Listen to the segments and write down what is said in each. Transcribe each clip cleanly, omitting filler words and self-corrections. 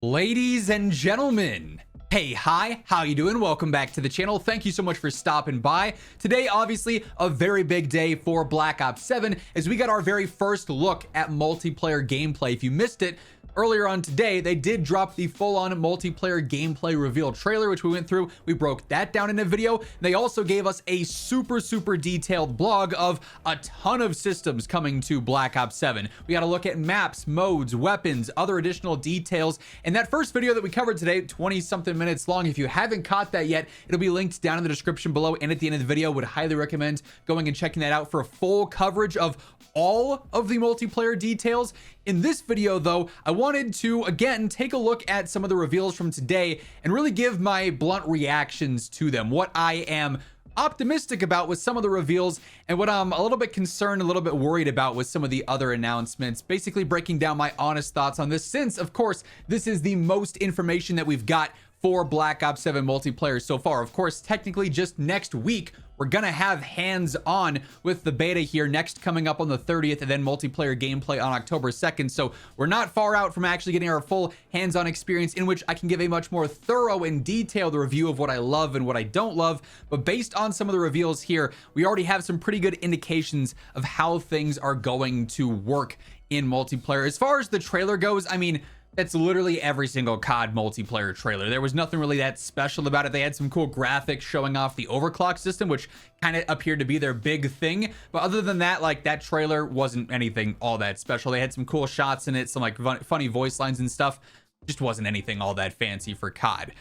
Ladies and gentlemen, hey, hi, how you doing? Welcome back to the channel. Thank you so much for stopping by. Today, obviously, a very big day for Black Ops 7 as we got our very first look at multiplayer gameplay. If you missed it, earlier on today, they did drop the full-on multiplayer gameplay reveal trailer, which we went through. We broke that down in a video. They also gave us a super detailed blog of a ton of systems coming to Black Ops 7. We got to look at maps, modes, weapons, other additional details. And that first video that we covered today, 20-something minutes long. If you haven't caught that yet, it'll be linked down in the description below and at the end of the video. Would highly recommend going and checking that out for a full coverage of all of the multiplayer details. In this video though, I wanted to again take a look at some of the reveals from today and really give my blunt reactions to them, what I am optimistic about with some of the reveals and what I'm a little bit concerned, a little bit worried about with some of the other announcements. Basically breaking down my honest thoughts on this, since of course this is the most information that we've got for Black Ops 7 multiplayer so far. Of course, technically just next week we're gonna have hands-on with the beta here, next coming up on the 30th, and then multiplayer gameplay on October 2nd. So we're not far out from actually getting our full hands-on experience in which I can give a much more thorough and detailed review of what I love and what I don't love. But based on some of the reveals here, we already have some pretty good indications of how things are going to work in multiplayer. As far as the trailer goes, I mean, that's literally every single COD multiplayer trailer. There was nothing really that special about it. They had some cool graphics showing off the overclock system, which kind of appeared to be their big thing. But other than that, like, that trailer wasn't anything all that special. They had some cool shots in it, some like funny voice lines and stuff. Just wasn't anything all that fancy for COD.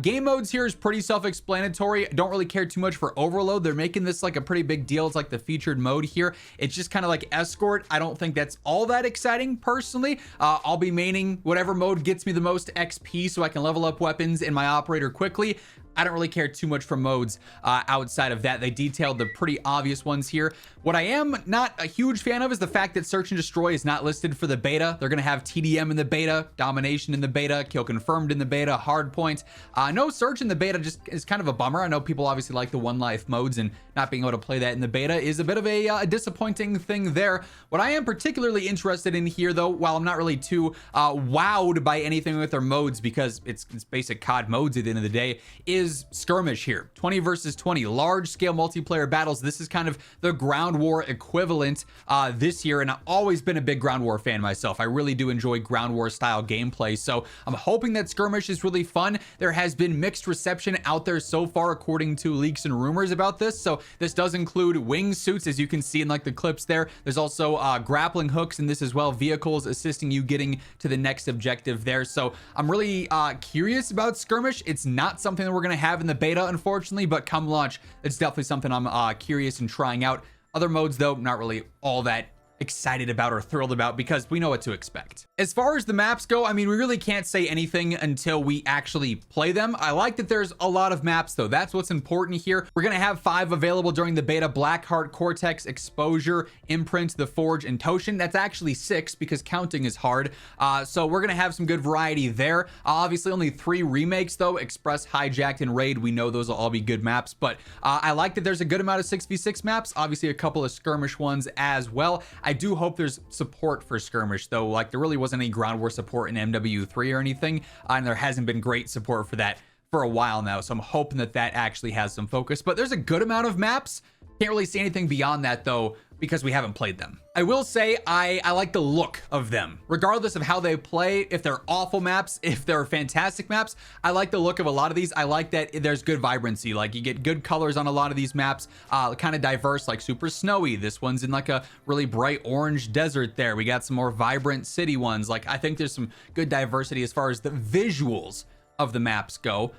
Game modes here is pretty self-explanatory. Don't really care too much for Overload. They're making this like a pretty big deal. It's like the featured mode here. It's just kind of like Escort. I don't think that's all that exciting personally. I'll be maining whatever mode gets me the most XP so I can level up weapons in my operator quickly. I don't really care too much for modes outside of that. They detailed the pretty obvious ones here. What I am not a huge fan of is the fact that Search and Destroy is not listed for the beta. They're going to have TDM in the beta, Domination in the beta, Kill Confirmed in the beta, Hardpoint. No Search in the beta just is kind of a bummer. I know people obviously like the One Life modes, and not being able to play that in the beta is a bit of a disappointing thing there. What I am particularly interested in here, though, while I'm not really too wowed by anything with their modes, because it's basic COD modes at the end of the day, is skirmish here. 20 versus 20 large scale multiplayer battles. This is kind of the ground war equivalent this year, and I've always been a big ground war fan myself. I really do enjoy ground war style gameplay, so I'm hoping that skirmish is really fun. There has been mixed reception out there so far according to leaks and rumors about this. So this does include wingsuits, as you can see in like the clips there. There's also grappling hooks in this as well, vehicles assisting you getting to the next objective there. So I'm really curious about skirmish. It's not something that we're gonna have in the beta, unfortunately, but come launch, it's definitely something I'm curious and trying out. Other modes though, not really all that excited about or thrilled about, because we know what to expect. As far as the maps go, I mean, we really can't say anything until we actually play them. I like that there's a lot of maps though. That's what's important here. We're gonna have 5 available during the beta: Blackheart, Cortex, Exposure, Imprint, The Forge, and Toshin. That's actually 6 because counting is hard. So we're gonna have some good variety there. Obviously only 3 remakes though: Express, Hijacked, and Raid. We know those will all be good maps, but I like that there's a good amount of 6v6 maps, obviously a couple of skirmish ones as well. I do hope there's support for skirmish though. Like, there really wasn't any ground war support in MW3 or anything, and there hasn't been great support for that for a while now, so I'm hoping that that actually has some focus. But there's a good amount of maps. Can't really say anything beyond that though, because we haven't played them. I will say I like the look of them, regardless of how they play. If they're awful maps, if they're fantastic maps, I like the look of a lot of these. I like that there's good vibrancy. Like, you get good colors on a lot of these maps, kind of diverse, like super snowy. This one's in like a really bright orange desert there. We got some more vibrant city ones. Like, I think there's some good diversity as far as the visuals of the maps go.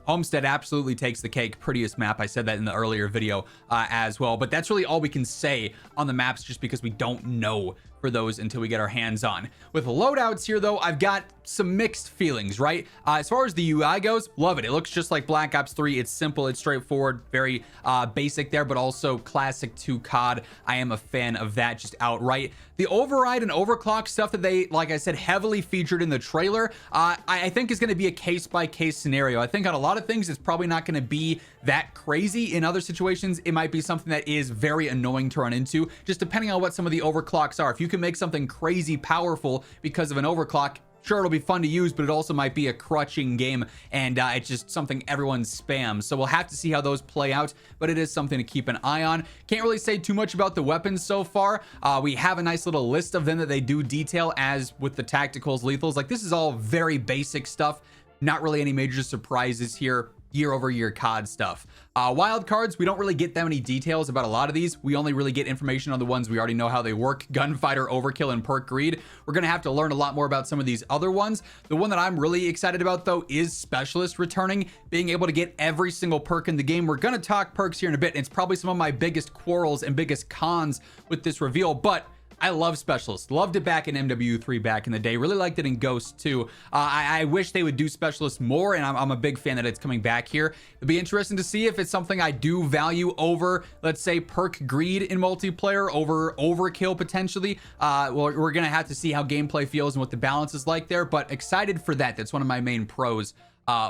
Homestead absolutely takes the cake. Prettiest map. I said that in the earlier video as well, but that's really all we can say on the maps, just because we don't know for those until we get our hands on. With loadouts here though, I've got some mixed feelings, right? As far as the UI goes, love it. It looks just like Black Ops 3. It's simple, it's straightforward, very basic there, but also classic to COD. I am a fan of that just outright. The override and overclock stuff that they, like I said, heavily featured in the trailer, I think is going to be a case-by-case scenario. I think on a lot of things, it's probably not going to be that crazy. In other situations, it might be something that is very annoying to run into, just depending on what some of the overclocks are. If you can make something crazy powerful because of an overclock, Sure, it'll be fun to use, but it also might be a crutching game, and it's just something everyone spams. So we'll have to see how those play out, but it is something to keep an eye on. Can't really say too much about the weapons so far. We have a nice little list of them that they do detail, as with the tacticals, lethals. Like, this is all very basic stuff. Not really any major surprises here. Year over year COD stuff. Wild cards, we don't really get that many details about a lot of these. We only really get information on the ones we already know how they work: Gunfighter, Overkill, and Perk Greed. We're gonna have to learn a lot more about some of these other ones. The one that I'm really excited about, though, is Specialist returning, being able to get every single perk in the game. We're gonna talk perks here in a bit, and it's probably some of my biggest quarrels and biggest cons with this reveal, but I love Specialist. Loved it back in MW3 back in the day. Really liked it in Ghost too. I wish they would do Specialist more, and I'm a big fan that it's coming back here. It'll be interesting to see if it's something I do value over, let's say, Perk Greed in multiplayer, over Overkill potentially. Well, we're gonna have to see how gameplay feels and what the balance is like there, but excited for that. That's one of my main pros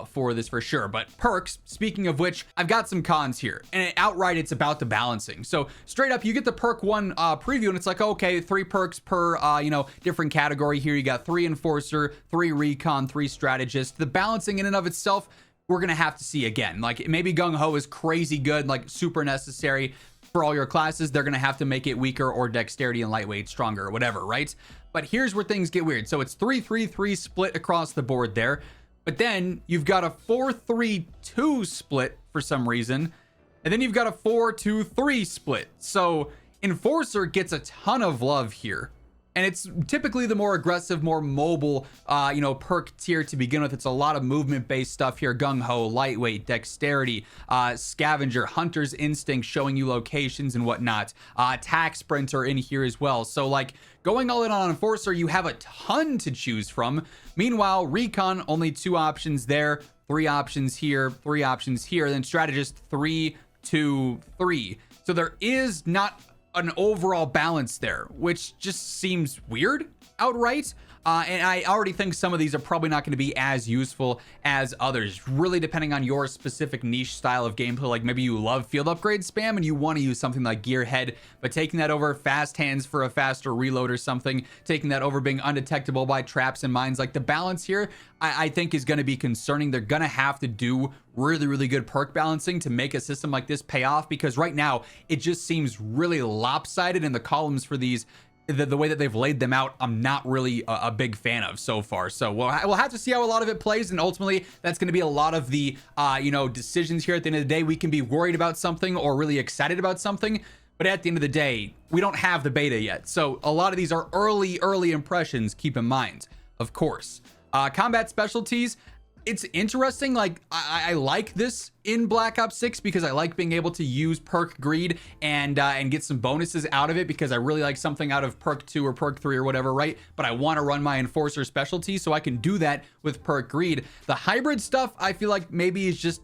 for this for sure. But perks, speaking of which, I've got some cons here, and outright it's about the balancing. So straight up, you get the perk 1 preview, and it's like, okay, 3 perks per different category here. You got 3 enforcer, 3 recon, 3 strategist. The balancing in and of itself, we're gonna have to see again. Like, maybe gung ho is crazy good, like super necessary for all your classes. They're gonna have to make it weaker, or dexterity and lightweight stronger, or whatever, right? But here's where things get weird. So it's 3-3-3 split across the board there. But then you've got a 4-3-2 split for some reason. And then you've got a 4-2-3 split. So Enforcer gets a ton of love here. And it's typically the more aggressive, more mobile, perk tier to begin with. It's a lot of movement-based stuff here. Gung-Ho, lightweight, dexterity, scavenger, hunter's instinct, showing you locations and whatnot. Attack sprinter in here as well. So, like, going all in on Enforcer, you have a ton to choose from. Meanwhile, Recon, only 2 options there. 3 options here, 3 options here. Then Strategist, 3, 2, 3. So there is not an overall balance there, which just seems weird outright. And I already think some of these are probably not going to be as useful as others, really depending on your specific niche style of gameplay. Like, maybe you love field upgrade spam and you want to use something like Gearhead, but taking that over fast hands for a faster reload or something, taking that over being undetectable by traps and mines, like, the balance here, I think is going to be concerning. They're going to have to do really, really good perk balancing to make a system like this pay off, because right now it just seems really lopsided in the columns for these. The way that they've laid them out, I'm not really a big fan of so far. So we'll have to see how a lot of it plays, and ultimately that's going to be a lot of the decisions here. At the end of the day, we can be worried about something or really excited about something, but at the end of the day, we don't have the beta yet. So a lot of these are early impressions, keep in mind, of course. Combat specialties, it's interesting. Like, I like this in Black Ops 6 because I like being able to use Perk Greed and get some bonuses out of it, because I really like something out of Perk 2 or Perk 3 or whatever, right? But I want to run my Enforcer specialty, so I can do that with Perk Greed. The hybrid stuff, I feel like maybe is just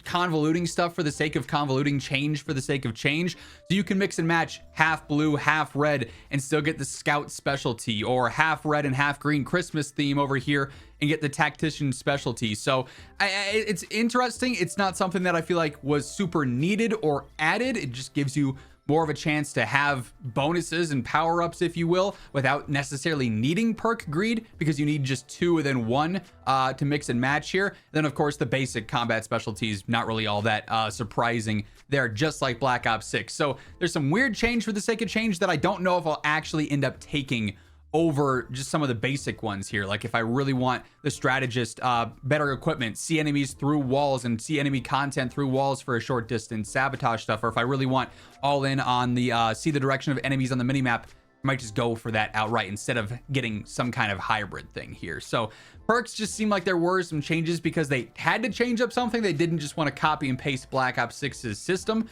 convoluting stuff for the sake of convoluting, change for the sake of change. So you can mix and match half blue, half red, and still get the scout specialty, or half red and half green Christmas theme over here and get the tactician specialty. So it's interesting. It's not something that I feel like was super needed or added. It just gives you more of a chance to have bonuses and power-ups, if you will, without necessarily needing Perk Greed, because you need just 2 and then 1 to mix and match here. Then, of course, the basic combat specialties, not really all that surprising there, just like Black Ops 6. So there's some weird change for the sake of change that I don't know if I'll actually end up taking over just some of the basic ones here. Like, if I really want the strategist, better equipment, see enemies through walls and see enemy content through walls for a short distance, sabotage stuff, or if I really want all in on the see the direction of enemies on the minimap, I might just go for that outright instead of getting some kind of hybrid thing here. So perks just seem like there were some changes because they had to change up something. They didn't just want to copy and paste Black Ops 6's system.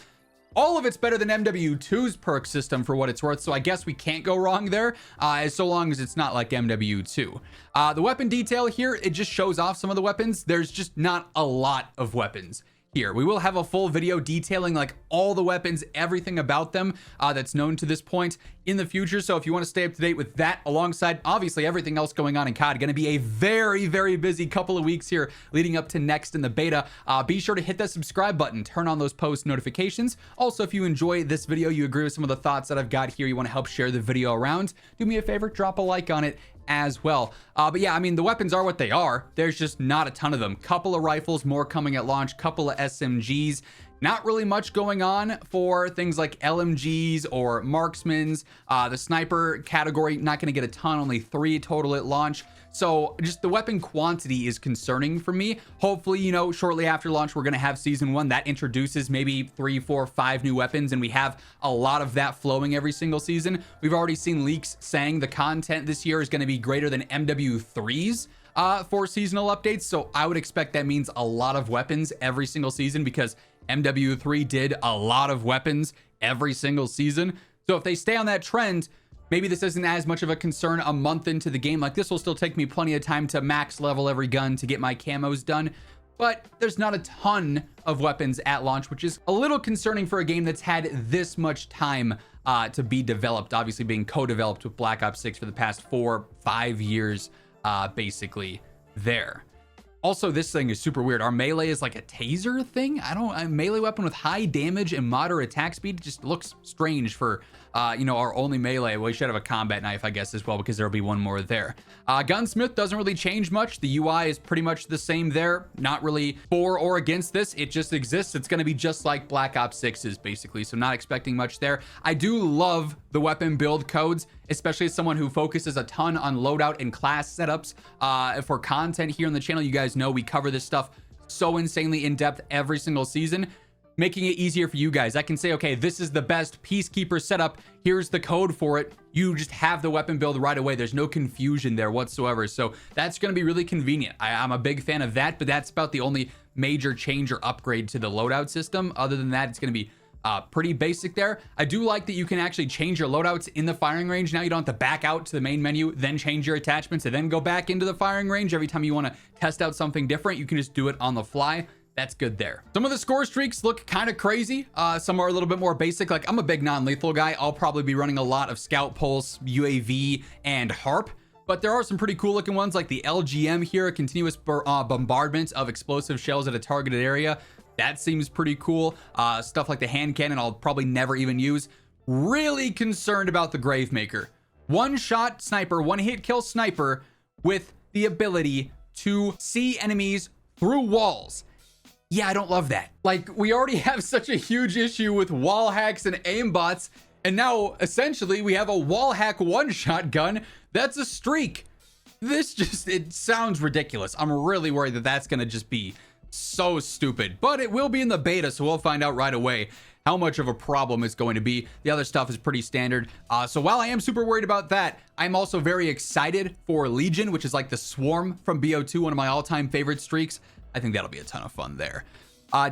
All of it's better than MW2's perk system for what it's worth, so I guess we can't go wrong there, so long as it's not like MW2. The weapon detail here, it just shows off some of the weapons. There's just not a lot of weapons here. We will have a full video detailing like all the weapons, everything about them that's known to this point in the future. So if you want to stay up to date with that, alongside obviously everything else going on in COD, going to be a very, very busy couple of weeks here leading up to next in the beta. Be sure to hit that subscribe button, turn on those post notifications. Also, if you enjoy this video, you agree with some of the thoughts that I've got here, you want to help share the video around, do me a favor, drop a like on it. as well. But yeah, I mean, the weapons are what they are. There's just not a ton of them. Couple of rifles, more coming at launch, couple of SMGs. Not really much going on for things like LMGs or marksmans. The sniper category, not going to get a ton, only 3 total at launch. So just the weapon quantity is concerning for me. Hopefully, you know, shortly after launch, we're going to have season 1 that introduces maybe 3, 4, 5 new weapons, and we have a lot of that flowing every single season. We've already seen leaks saying the content this year is going to be greater than MW3's for seasonal updates. So I would expect that means a lot of weapons every single season, because MW3 did a lot of weapons every single season. So if they stay on that trend, maybe this isn't as much of a concern a month into the game. Like, this will still take me plenty of time to max level every gun to get my camos done. But there's not a ton of weapons at launch, which is a little concerning for a game that's had this much time to be developed. Obviously being co-developed with Black Ops 6 for the past 4-5 years, basically there. Also, this thing is super weird. Our melee is like a taser thing. A melee weapon with high damage and moderate attack speed. It just looks strange for, you know, our only melee. We should have a combat knife, I guess, as well, because there'll be one more there. Gunsmith doesn't really change much. The UI is pretty much the same there. Not really for or against this. It just exists. It's going to be just like Black Ops 6's, basically. So not expecting much there. I do love the weapon build codes, especially as someone who focuses a ton on loadout and class setups for content here on the channel. You guys know we cover this stuff so insanely in depth every single season, making it easier for you guys. I can say, okay, this is the best Peacekeeper setup. Here's the code for it. You just have the weapon build right away. There's no confusion there whatsoever. So that's going to be really convenient. I'm a big fan of that, but that's about the only major change or upgrade to the loadout system. Other than that, it's going to be pretty basic there. I do like that you can actually change your loadouts in the firing range. Now you don't have to back out to the main menu, then change your attachments, and then go back into the firing range. Every time you want to test out something different, you can just do it on the fly. That's good there. Some of the score streaks look kind of crazy. Some are a little bit more basic. Like, I'm a big non-lethal guy. I'll probably be running a lot of Scout Pulse, UAV, and HARP. But there are some pretty cool looking ones, like the LGM here, a continuous bombardment of explosive shells at a targeted area. That seems pretty cool. Stuff like the hand cannon, I'll probably never even use. Really concerned about the Gravemaker. One-shot sniper, one-hit kill sniper with the ability to see enemies through walls. Yeah, I don't love that. Like, we already have such a huge issue with wall hacks and aimbots, and now essentially we have a wall hack one-shot gun. That's a streak. This just, it sounds ridiculous. I'm really worried that that's gonna just be so stupid, but it will be in the beta, so we'll find out right away how much of a problem it's going to be. The other stuff is pretty standard. So while I am super worried about that, I'm also very excited for Legion, which is like the Swarm from BO2, one of my all-time favorite streaks. I think that'll be a ton of fun there.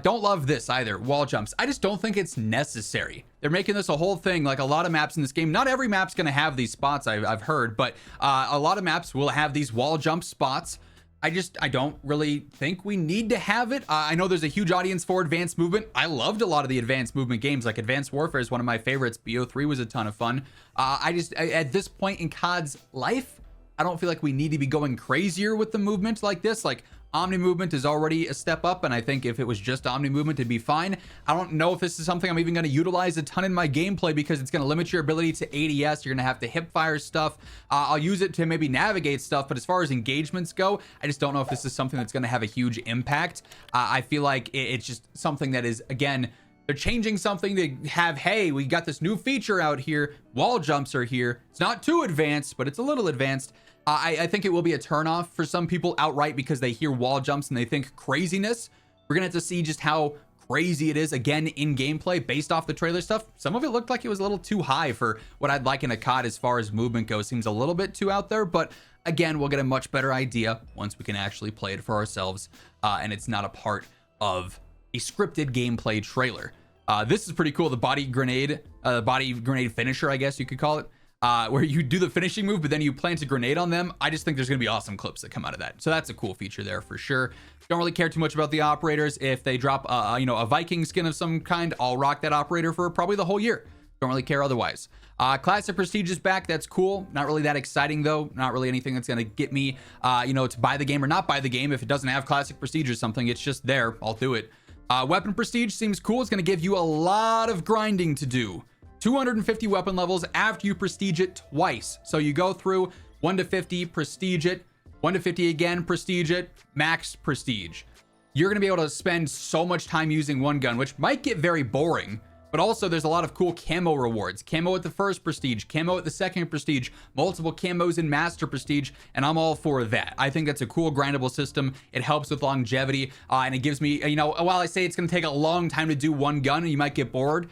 Don't love this either, wall jumps. I just don't think it's necessary. They're making this a whole thing, like a lot of maps in this game. Not every map's gonna have these spots, I've heard, but a lot of maps will have these wall jump spots. I don't really think we need to have it. I know there's a huge audience for advanced movement. I loved a lot of the advanced movement games, like Advanced Warfare is one of my favorites. BO3 was a ton of fun. At this point in COD's life, I don't feel like we need to be going crazier with the movement like this. Like, Omni movement is already a step up, and I think if it was just Omni movement, it'd be fine. I don't know if this is something I'm even going to utilize a ton in my gameplay, because it's going to limit your ability to ADS. You're going to have to hip fire stuff. I'll use it to maybe navigate stuff, but as far as engagements go, I just don't know if this is something that's going to have a huge impact. I feel like it's just something that is, again, they're changing something to have, hey, we got this new feature out here. Wall jumps are here. It's not too advanced, but it's a little advanced. I think it will be a turnoff for some people outright, because they hear wall jumps and they think craziness. We're gonna have to see just how crazy it is again in gameplay based off the trailer stuff. Some of it looked like it was a little too high for what I'd like in a COD as far as movement goes. Seems a little bit too out there, but again, we'll get a much better idea once we can actually play it for ourselves, and it's not a part of a scripted gameplay trailer. This is pretty cool. The body grenade finisher, I guess you could call it. Where you do the finishing move, but then you plant a grenade on them. I just think there's going to be awesome clips that come out of that. So that's a cool feature there for sure. Don't really care too much about the operators. If they drop, a Viking skin of some kind, I'll rock that operator for probably the whole year. Don't really care otherwise. Classic Prestige is back. That's cool. Not really that exciting though. Not really anything that's going to get me, to buy the game or not buy the game. If it doesn't have Classic Prestige or something, it's just there. I'll do it. Weapon Prestige seems cool. It's going to give you a lot of grinding to do. 250 weapon levels after you prestige it twice. So you go through 1 to 50, prestige it. 1 to 50 again, prestige it. Max prestige. You're going to be able to spend so much time using one gun, which might get very boring. But also there's a lot of cool camo rewards. Camo at the first prestige, camo at the second prestige, multiple camos in master prestige, and I'm all for that. I think that's a cool grindable system. It helps with longevity, and it gives me, you know, while I say it's going to take a long time to do one gun and you might get bored,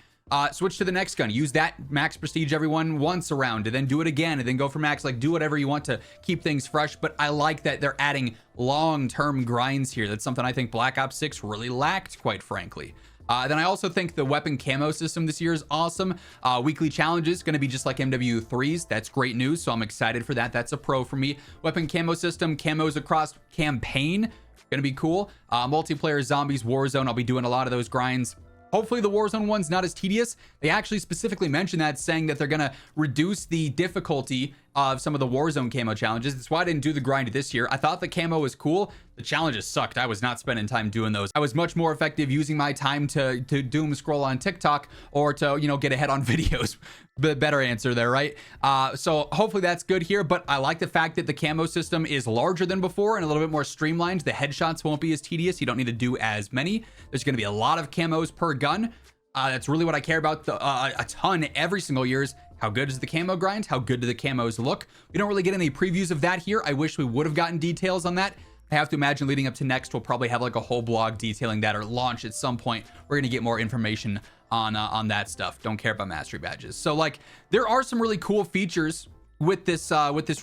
switch to the next gun. Use that max prestige everyone once around, and then do it again, and then go for max. Like, do whatever you want to keep things fresh. But I like that they're adding long-term grinds here. That's something I think Black Ops 6 really lacked, quite frankly. Then I also think the weapon camo system this year is awesome. Weekly challenges going to be just like MW3's. That's great news, so I'm excited for that. That's a pro for me. Weapon camo system, camos across campaign, going to be cool. Multiplayer, zombies, Warzone, I'll be doing a lot of those grinds. Hopefully the Warzone one's not as tedious. They actually specifically mentioned that, saying that they're going to reduce the difficulty of some of the Warzone camo challenges. That's why I didn't do the grind this year. I thought the camo was cool. The challenges sucked. I was not spending time doing those. I was much more effective using my time to doom scroll on TikTok or to, you know, get ahead on videos. The better answer there, right? So hopefully that's good here, but I like the fact that the camo system is larger than before and a little bit more streamlined. The headshots won't be as tedious. You don't need to do as many. There's going to be a lot of camos per gun. That's really what I care about a ton every single year is how good is the camo grind? How good do the camos look? We don't really get any previews of that here. I wish we would have gotten details on that. I have to imagine leading up to next, we'll probably have like a whole blog detailing that, or launch at some point. We're going to get more information on that stuff. Don't care about mastery badges. So like, there are some really cool features with this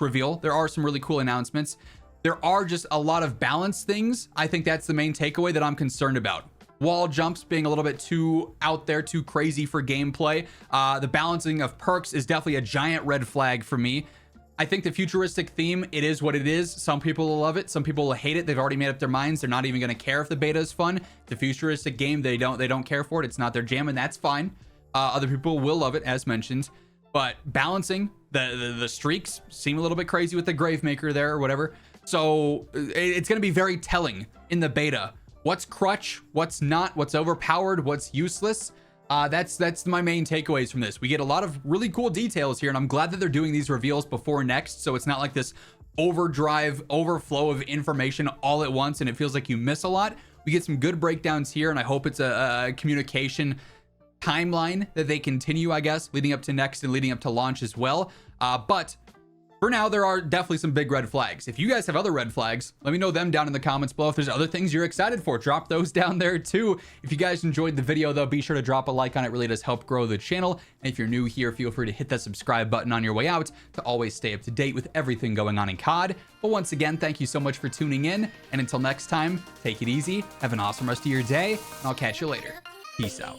reveal. There are some really cool announcements. There are just a lot of balance things. I think that's the main takeaway that I'm concerned about. Wall jumps being a little bit too out there, too crazy for gameplay. The balancing of perks is definitely a giant red flag for me. I think the futuristic theme, it is what it is. Some people will love it. Some people will hate it. They've already made up their minds. They're not even going to care if the beta is fun. It's a futuristic game. They don't care for it. It's not their jam, and that's fine. Other people will love it, as mentioned. But balancing the streaks seem a little bit crazy with the Gravemaker there or whatever. So it's going to be very telling in the beta. What's crutch, what's not, what's overpowered, what's useless. That's my main takeaways from this. We get a lot of really cool details here, and I'm glad that they're doing these reveals before next, so it's not like this overflow of information all at once and it feels like you miss a lot. We get some good breakdowns here, and I hope it's a communication timeline that they continue, I guess, leading up to next and leading up to launch as well. But for now, there are definitely some big red flags. If you guys have other red flags, let me know them down in the comments below. If there's other things you're excited for, drop those down there too. If you guys enjoyed the video though, be sure to drop a like on it. It really does help grow the channel. And if you're new here, feel free to hit that subscribe button on your way out to always stay up to date with everything going on in COD. But once again, thank you so much for tuning in. And until next time, take it easy, have an awesome rest of your day, and I'll catch you later. Peace out.